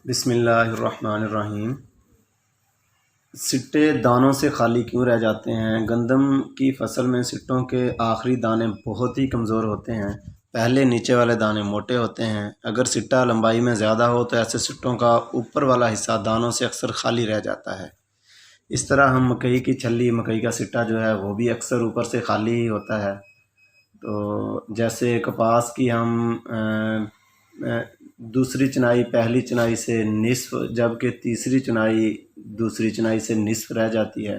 بسم اللہ الرحمن الرحیم۔ سٹے دانوں سے خالی کیوں رہ جاتے ہیں؟ گندم کی فصل میں سٹوں کے آخری دانے بہت ہی کمزور ہوتے ہیں۔ پہلے نیچے والے دانے موٹے ہوتے ہیں۔ اگر سٹا لمبائی میں زیادہ ہو تو ایسے سٹوں کا اوپر والا حصہ دانوں سے اکثر خالی رہ جاتا ہے۔ اس طرح ہم مکئی کی چھلی، مکئی کا سٹا جو ہے وہ بھی اکثر اوپر سے خالی ہی ہوتا ہے۔ تو جیسے کپاس کی ہم دوسری چنائی پہلی چنائی سے نصف، جبکہ تیسری چنائی دوسری چنائی سے نصف رہ جاتی ہے۔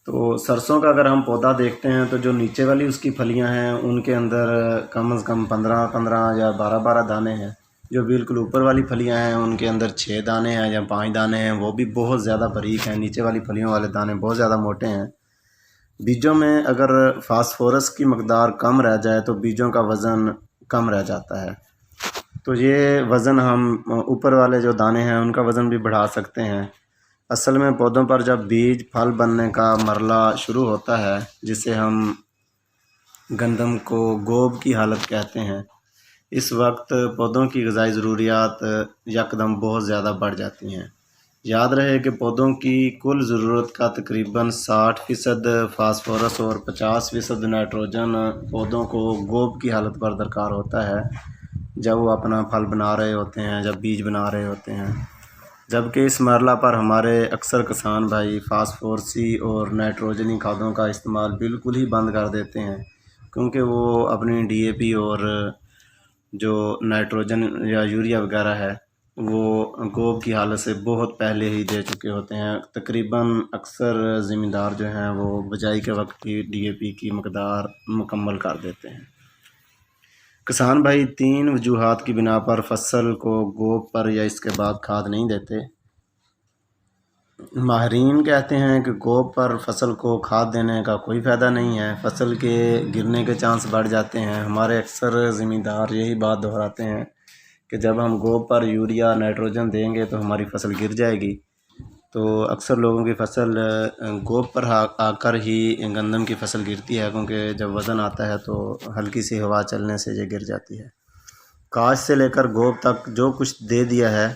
تو سرسوں کا اگر ہم پودا دیکھتے ہیں تو جو نیچے والی اس کی پھلیاں ہیں ان کے اندر کم از کم 15 یا 12 دانے ہیں۔ جو بالکل اوپر والی پھلیاں ہیں ان کے اندر 6 دانے ہیں یا 5 دانے ہیں، وہ بھی بہت زیادہ باریک ہیں۔ نیچے والی پھلیوں والے دانے بہت زیادہ موٹے ہیں۔ بیجوں میں اگر فاسفورس کی مقدار کم رہ جائے تو بیجوں کا وزن کم رہ جاتا ہے۔ تو یہ وزن ہم اوپر والے جو دانے ہیں ان کا وزن بھی بڑھا سکتے ہیں۔ اصل میں پودوں پر جب بیج پھل بننے کا مرحلہ شروع ہوتا ہے، جسے ہم گندم کو گوب کی حالت کہتے ہیں، اس وقت پودوں کی غذائی ضروریات یکدم بہت زیادہ بڑھ جاتی ہیں۔ یاد رہے کہ پودوں کی کل ضرورت کا تقریباً 60% فاسفورس اور 50% نائٹروجن پودوں کو گوب کی حالت پر درکار ہوتا ہے جب وہ اپنا پھل بنا رہے ہوتے ہیں، جب بیج بنا رہے ہوتے ہیں۔ جبکہ اس مرحلہ پر ہمارے اکثر کسان بھائی فاسفورسی اور نائٹروجنی کھادوں کا استعمال بالکل ہی بند کر دیتے ہیں، کیونکہ وہ اپنی DAP اور جو نائٹروجن یا یوریا وغیرہ ہے وہ گوب کی حالت سے بہت پہلے ہی دے چکے ہوتے ہیں۔ تقریباً اکثر زمیندار جو ہیں وہ بجائی کے وقت کی DAP کی مقدار مکمل کر دیتے ہیں۔ کسان بھائی 3 وجوہات کی بنا پر فصل کو گوب پر یا اس کے بعد کھاد نہیں دیتے۔ ماہرین کہتے ہیں کہ گوب پر فصل کو کھاد دینے کا کوئی فائدہ نہیں ہے، فصل کے گرنے کے چانس بڑھ جاتے ہیں۔ ہمارے اکثر زمیندار یہی بات دہراتے ہیں کہ جب ہم گوب پر یوریا نائٹروجن دیں گے تو ہماری فصل گر جائے گی۔ تو اکثر لوگوں کی فصل گوب پر آ کر ہی گندم کی فصل گرتی ہے، کیونکہ جب وزن آتا ہے تو ہلکی سی ہوا چلنے سے یہ گر جاتی ہے۔ کاشت سے لے کر گوب تک جو کچھ دے دیا ہے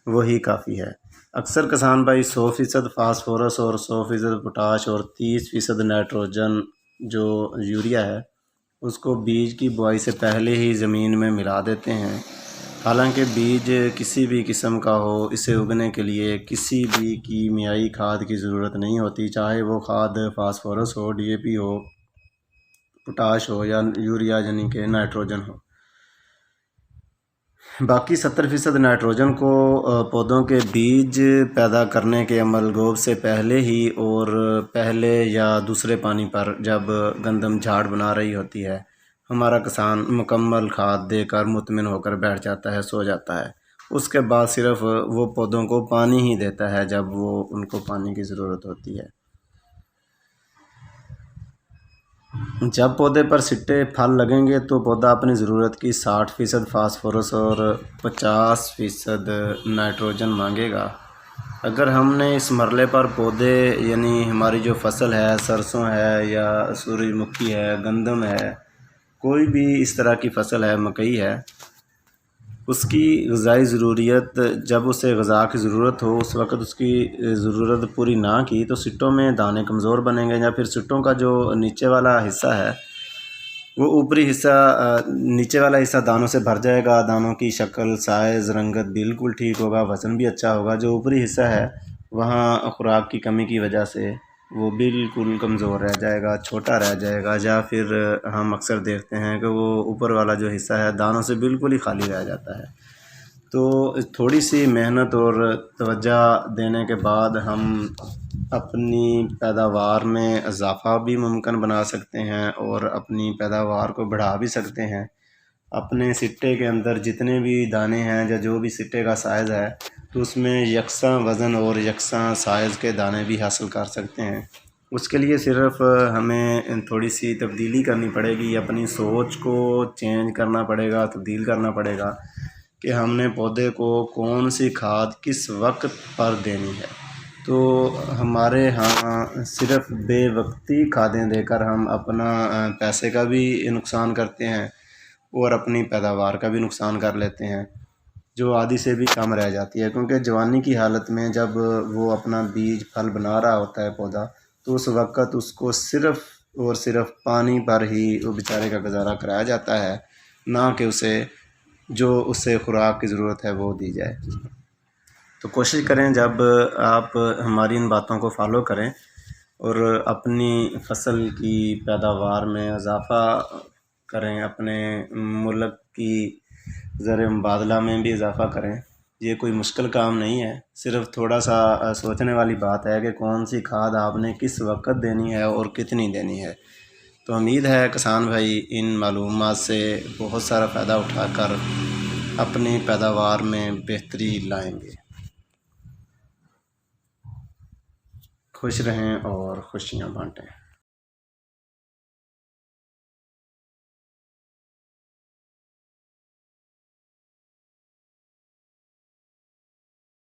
وہی کافی ہے۔ اکثر کسان بھائی 100% فاسفورس اور 100% پوٹاش اور 30% نائٹروجن جو یوریا ہے اس کو بیج کی بوائی سے پہلے ہی زمین میں ملا دیتے ہیں۔ حالانکہ بیج کسی بھی قسم کا ہو، اسے اگنے کے لیے کسی بھی کیمیائی کھاد کی ضرورت نہیں ہوتی، چاہے وہ کھاد فاسفورس ہو، DAP ہو، پوٹاش ہو یا یوریا یعنی کہ نائٹروجن ہو۔ باقی 70% نائٹروجن کو پودوں کے بیج پیدا کرنے کے عمل گوب سے پہلے ہی اور پہلے یا دوسرے پانی پر جب گندم جھاڑ بنا رہی ہوتی ہے ہمارا کسان مکمل کھاد دے کر مطمئن ہو کر بیٹھ جاتا ہے، سو جاتا ہے۔ اس کے بعد صرف وہ پودوں کو پانی ہی دیتا ہے جب وہ ان کو پانی کی ضرورت ہوتی ہے۔ جب پودے پر سٹے پھل لگیں گے تو پودا اپنی ضرورت کی 60% فاسفورس اور 50% نائٹروجن مانگے گا۔ اگر ہم نے اس مرحلے پر پودے یعنی ہماری جو فصل ہے، سرسوں ہے یا سورج مکھی ہے، گندم ہے، کوئی بھی اس طرح کی فصل ہے، مکئی ہے، اس کی غذائی ضروریت جب اسے غذا کی ضرورت ہو اس وقت اس کی ضرورت پوری نہ کی تو سٹوں میں دانے کمزور بنیں گے، یا پھر سٹوں کا جو نیچے والا حصہ ہے وہ اوپری حصہ نیچے والا حصہ دانوں سے بھر جائے گا، دانوں کی شکل، سائز، رنگت بالکل ٹھیک ہوگا، وزن بھی اچھا ہوگا۔ جو اوپری حصہ ہے وہاں خوراک کی کمی کی وجہ سے وہ بالکل کمزور رہ جائے گا، چھوٹا رہ جائے گا، یا پھر ہم اکثر دیکھتے ہیں کہ وہ اوپر والا جو حصہ ہے دانوں سے بالکل ہی خالی رہ جاتا ہے۔ تو تھوڑی سی محنت اور توجہ دینے کے بعد ہم اپنی پیداوار میں اضافہ بھی ممکن بنا سکتے ہیں اور اپنی پیداوار کو بڑھا بھی سکتے ہیں۔ اپنے سٹے کے اندر جتنے بھی دانے ہیں یا جو بھی سٹے کا سائز ہے تو اس میں یکساں وزن اور یکساں سائز کے دانے بھی حاصل کر سکتے ہیں۔ اس کے لیے صرف ہمیں تھوڑی سی تبدیلی کرنی پڑے گی، اپنی سوچ کو چینج کرنا پڑے گا، تبدیل کرنا پڑے گا کہ ہم نے پودے کو کون سی کھاد کس وقت پر دینی ہے۔ تو ہمارے ہاں صرف بے وقتی کھادیں دے کر ہم اپنا پیسے کا بھی نقصان کرتے ہیں اور اپنی پیداوار کا بھی نقصان کر لیتے ہیں۔ جو آدھی سے بھی کم رہ جاتی ہے، کیونکہ جوانی کی حالت میں جب وہ اپنا بیج پھل بنا رہا ہوتا ہے پودا، تو اس وقت اس کو صرف اور صرف پانی پر ہی وہ بیچارے کا گزارا کرایا جاتا ہے، نہ کہ اسے خوراک کی ضرورت ہے وہ دی جائے۔ تو کوشش کریں جب آپ ہماری ان باتوں کو فالو کریں اور اپنی فصل کی پیداوار میں اضافہ کریں، اپنے ملک کی زر مبادلہ میں بھی اضافہ کریں۔ یہ کوئی مشکل کام نہیں ہے، صرف تھوڑا سا سوچنے والی بات ہے کہ کون سی کھاد آپ نے کس وقت دینی ہے اور کتنی دینی ہے۔ تو امید ہے کسان بھائی ان معلومات سے بہت سارا فائدہ اٹھا کر اپنی پیداوار میں بہتری لائیں گے۔ خوش رہیں اور خوشیاں بانٹیں۔